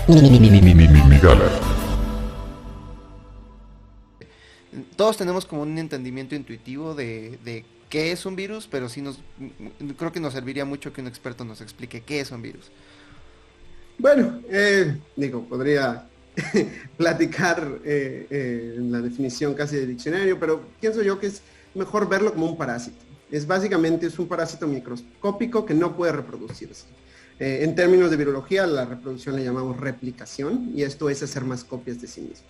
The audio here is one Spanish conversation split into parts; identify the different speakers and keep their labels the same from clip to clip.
Speaker 1: Migala.
Speaker 2: Todos tenemos como un entendimiento intuitivo de qué es un virus, pero creo que nos serviría mucho que un experto nos explique qué es un virus.
Speaker 3: Bueno, podría platicar la definición casi de diccionario, pero pienso yo que es mejor verlo como un parásito. Básicamente es un parásito microscópico que no puede reproducirse. En términos de virología, la reproducción le llamamos replicación, y esto es hacer más copias de sí mismo.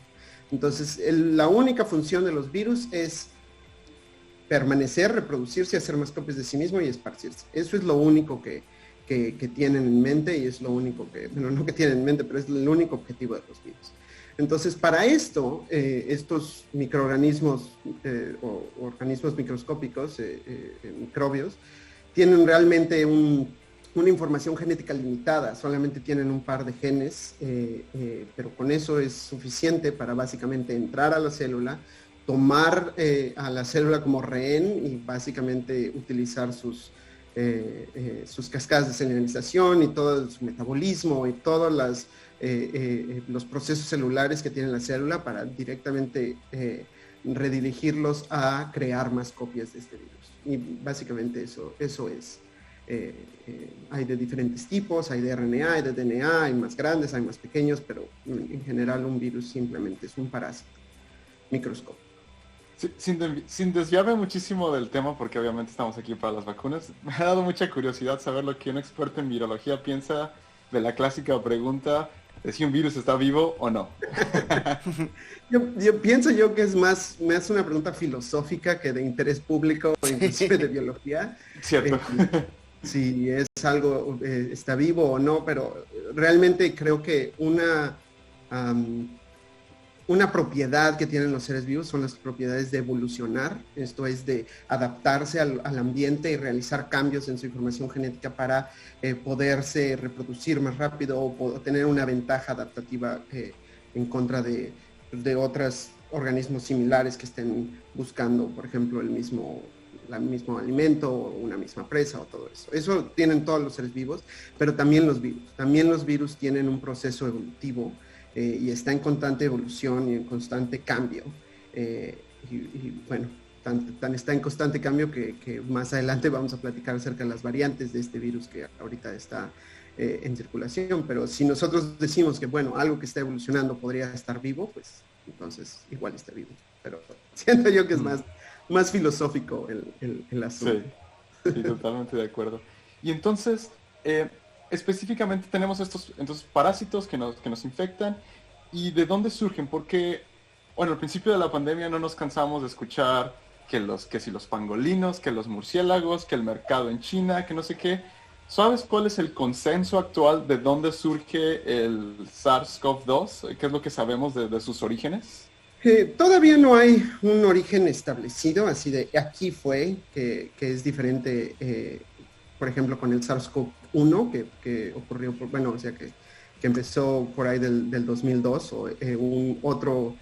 Speaker 3: Entonces, la única función de los virus es permanecer, reproducirse, hacer más copias de sí mismo y esparcirse. Eso es lo único que tienen en mente, y es lo único no que tienen en mente, pero es el único objetivo de los virus. Entonces, para esto, estos microorganismos o organismos microscópicos, microbios, tienen realmente una información genética limitada, solamente tienen un par de genes, pero con eso es suficiente para básicamente entrar a la célula, tomar a la célula como rehén y básicamente utilizar sus cascadas de señalización y todo su metabolismo y todos los procesos celulares que tiene la célula para directamente redirigirlos a crear más copias de este virus. Y básicamente eso es. Hay de diferentes tipos, hay de RNA, hay de DNA, hay más grandes, hay más pequeños, pero en general un virus simplemente es un parásito microscópico.
Speaker 4: Sí, sin desviarme muchísimo del tema, porque obviamente estamos aquí para las vacunas, me ha dado mucha curiosidad saber lo que un experto en virología piensa de la clásica pregunta de si un virus está vivo o no.
Speaker 3: Yo pienso que es más una pregunta filosófica que de interés público o inclusive de biología.
Speaker 4: Cierto.
Speaker 3: Si es algo, está vivo o no, pero realmente creo que una propiedad que tienen los seres vivos son las propiedades de evolucionar, esto es de adaptarse al ambiente y realizar cambios en su información genética para poderse reproducir más rápido o tener una ventaja adaptativa en contra de otros organismos similares que estén buscando, por ejemplo, el mismo alimento o una misma presa o todo eso. Eso tienen todos los seres vivos, pero también los virus. También los virus tienen un proceso evolutivo y está en constante evolución y en constante cambio. Y bueno, tan está en constante cambio que más adelante vamos a platicar acerca de las variantes de este virus que ahorita está en circulación. Pero si nosotros decimos que, bueno, algo que está evolucionando podría estar vivo, pues entonces igual está vivo. Pero siento yo que es más filosófico el asunto.
Speaker 4: Sí, totalmente de acuerdo. Y entonces, específicamente tenemos estos parásitos que nos infectan. ¿Y de dónde surgen? Porque, bueno, al principio de la pandemia no nos cansamos de escuchar que si los pangolinos, que los murciélagos, que el mercado en China, que no sé qué. ¿Sabes cuál es el consenso actual de dónde surge el SARS-CoV-2? ¿Qué es lo que sabemos de sus orígenes?
Speaker 3: Todavía no hay un origen establecido, así de aquí fue, que es diferente, por ejemplo, con el SARS-CoV-1, que ocurrió, que empezó por ahí del 2002, o un otro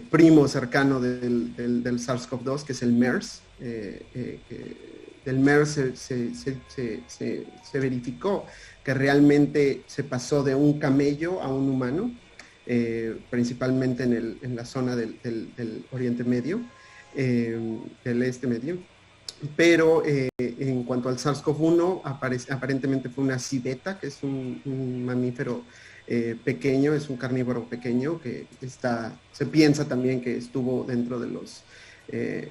Speaker 3: primo cercano del SARS-CoV-2, que es el MERS. Del MERS se verificó que realmente se pasó de un camello a un humano, principalmente en la zona del Oriente Medio, del Este Medio. Pero en cuanto al SARS-CoV-1, aparentemente fue una civeta, que es un mamífero pequeño, es un carnívoro pequeño que se piensa también que estuvo dentro de los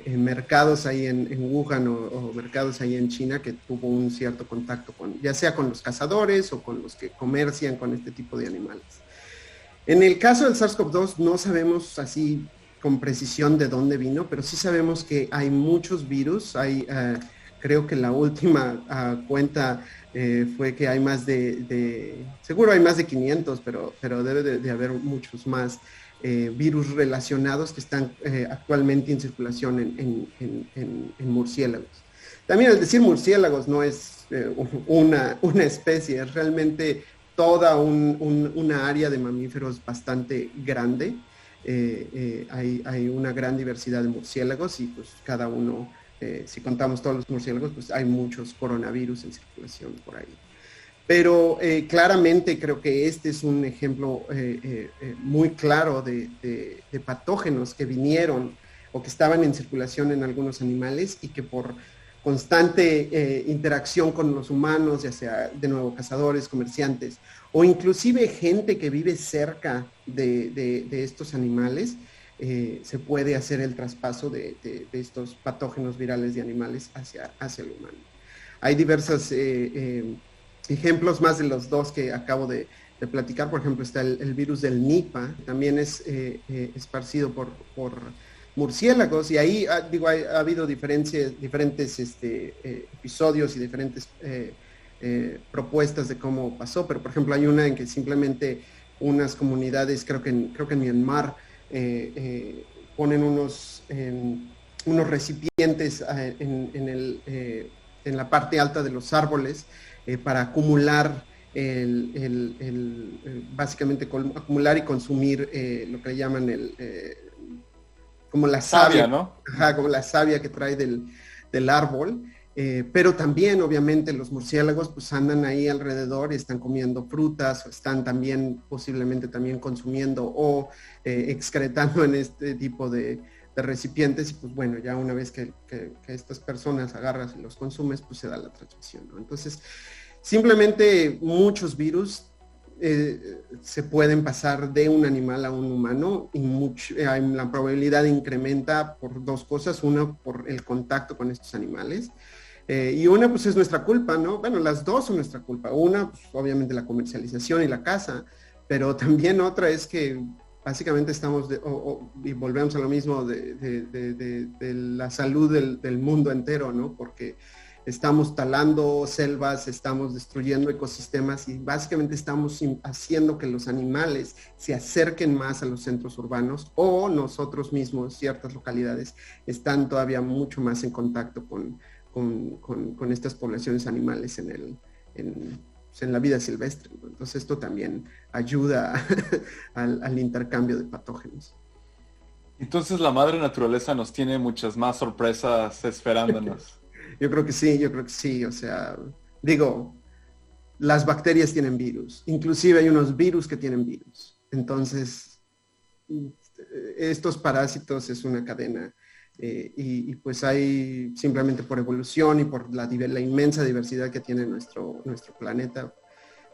Speaker 3: mercados ahí en Wuhan o mercados ahí en China, que tuvo un cierto contacto ya sea con los cazadores o con los que comercian con este tipo de animales. En el caso del SARS-CoV-2 no sabemos así con precisión de dónde vino, pero sí sabemos que hay muchos virus. Creo que la última cuenta fue que hay seguro hay más de 500, pero debe de haber muchos más virus relacionados que están actualmente en circulación en murciélagos. También al decir murciélagos no es una especie, es realmente toda una área de mamíferos bastante grande. Hay una gran diversidad de murciélagos y pues cada uno, si contamos todos los murciélagos, pues hay muchos coronavirus en circulación por ahí. Pero claramente creo que este es un ejemplo muy claro de patógenos que vinieron o que estaban en circulación en algunos animales y que por constante interacción con los humanos, ya sea de nuevo cazadores, comerciantes o inclusive gente que vive cerca de estos animales, se puede hacer el traspaso de estos patógenos virales de animales hacia el humano. Hay diversas ejemplos más de los dos que acabo de platicar. Por ejemplo, está el virus del Nipah, también es esparcido por murciélagos, y ahí digo, ha habido diferentes episodios y diferentes propuestas de cómo pasó, pero por ejemplo hay una en que simplemente unas comunidades, creo que en Myanmar, ponen unos recipientes en la parte alta de los árboles para acumular básicamente acumular y consumir lo que le llaman como la savia,
Speaker 4: ¿no?
Speaker 3: Ajá, como la savia que trae del árbol. Pero también, obviamente, los murciélagos pues andan ahí alrededor y están comiendo frutas o están también posiblemente también consumiendo o excretando en este tipo de recipientes, y pues bueno, ya una vez que estas personas agarras y los consumes, pues se da la transmisión, ¿no? Entonces, simplemente muchos virus se pueden pasar de un animal a un humano y la probabilidad incrementa por dos cosas. Una, por el contacto con estos animales, y una pues es nuestra culpa, ¿no? Bueno, las dos son nuestra culpa. Una, pues, obviamente la comercialización y la caza, pero también otra es que básicamente estamos, y volvemos a lo mismo de la salud del mundo entero, ¿no? Porque estamos talando selvas, estamos destruyendo ecosistemas y básicamente estamos haciendo que los animales se acerquen más a los centros urbanos, o nosotros mismos, ciertas localidades, están todavía mucho más en contacto con estas poblaciones animales en la vida silvestre, ¿no? Entonces esto también ayuda al intercambio de patógenos.
Speaker 4: Entonces la madre naturaleza nos tiene muchas más sorpresas esperándonos.
Speaker 3: Yo creo que sí, o sea, digo, las bacterias tienen virus, inclusive hay unos virus que tienen virus. Entonces, estos parásitos es una cadena, y pues hay, simplemente por evolución y por la inmensa diversidad que tiene nuestro planeta.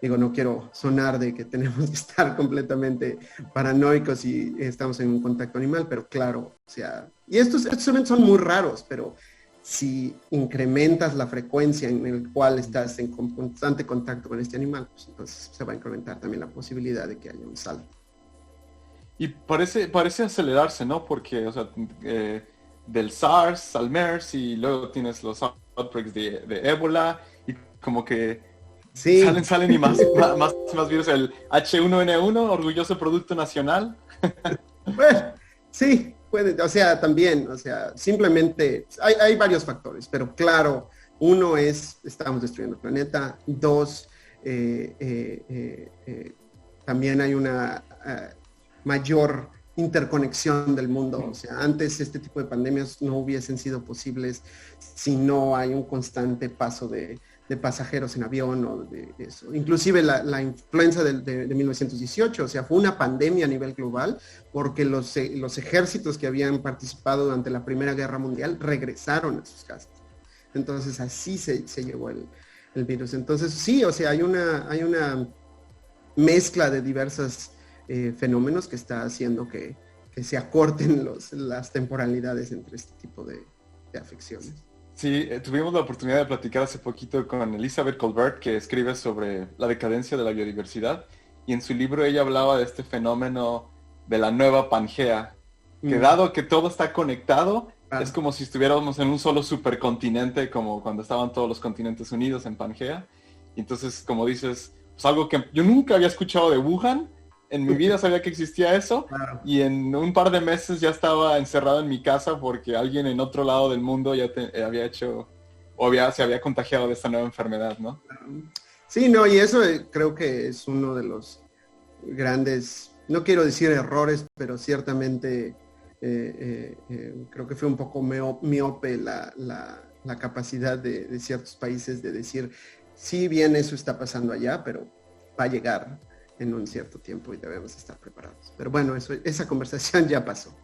Speaker 3: Digo, no quiero sonar de que tenemos que estar completamente paranoicos y estamos en un contacto animal, pero claro, o sea, y estos eventos son muy raros, pero si incrementas la frecuencia en el cual estás en constante contacto con este animal, pues entonces se va a incrementar también la posibilidad de que haya un salto.
Speaker 4: Y parece acelerarse, ¿no? Porque, o sea, del SARS al MERS, y luego tienes los outbreaks de ébola, y como que
Speaker 3: sí.
Speaker 4: salen y más virus. El H1N1, orgulloso producto nacional.
Speaker 3: Bueno, sí, puede, o sea, también, o sea, simplemente hay varios factores, pero claro, uno es, estamos destruyendo el planeta. Dos, también hay una mayor interconexión del mundo. O sea, antes este tipo de pandemias no hubiesen sido posibles si no hay un constante paso de pasajeros en avión o de eso. Inclusive la influenza de 1918, o sea, fue una pandemia a nivel global porque los ejércitos que habían participado durante la Primera Guerra Mundial regresaron a sus casas. Entonces así se llevó el virus. Entonces sí, o sea, hay una mezcla de diversos fenómenos que está haciendo que se acorten las temporalidades entre este tipo de afecciones.
Speaker 4: Sí, tuvimos la oportunidad de platicar hace poquito con Elizabeth Colbert, que escribe sobre la decadencia de la biodiversidad, y en su libro ella hablaba de este fenómeno de la nueva Pangea, que dado que todo está conectado, es como si estuviéramos en un solo supercontinente, como cuando estaban todos los continentes unidos en Pangea. Y entonces, como dices, pues algo que yo nunca había escuchado de Wuhan, en mi vida sabía que existía eso,
Speaker 3: Claro.
Speaker 4: Y en un par de meses ya estaba encerrado en mi casa porque alguien en otro lado del mundo ya había hecho, se había contagiado de esta nueva enfermedad, ¿no?
Speaker 3: Sí, no, y eso creo que es uno de los grandes, no quiero decir errores, pero ciertamente creo que fue un poco miope la capacidad de ciertos países de decir, si bien eso está pasando allá, pero va a llegar en un cierto tiempo y debemos estar preparados. Pero bueno, esa conversación ya pasó.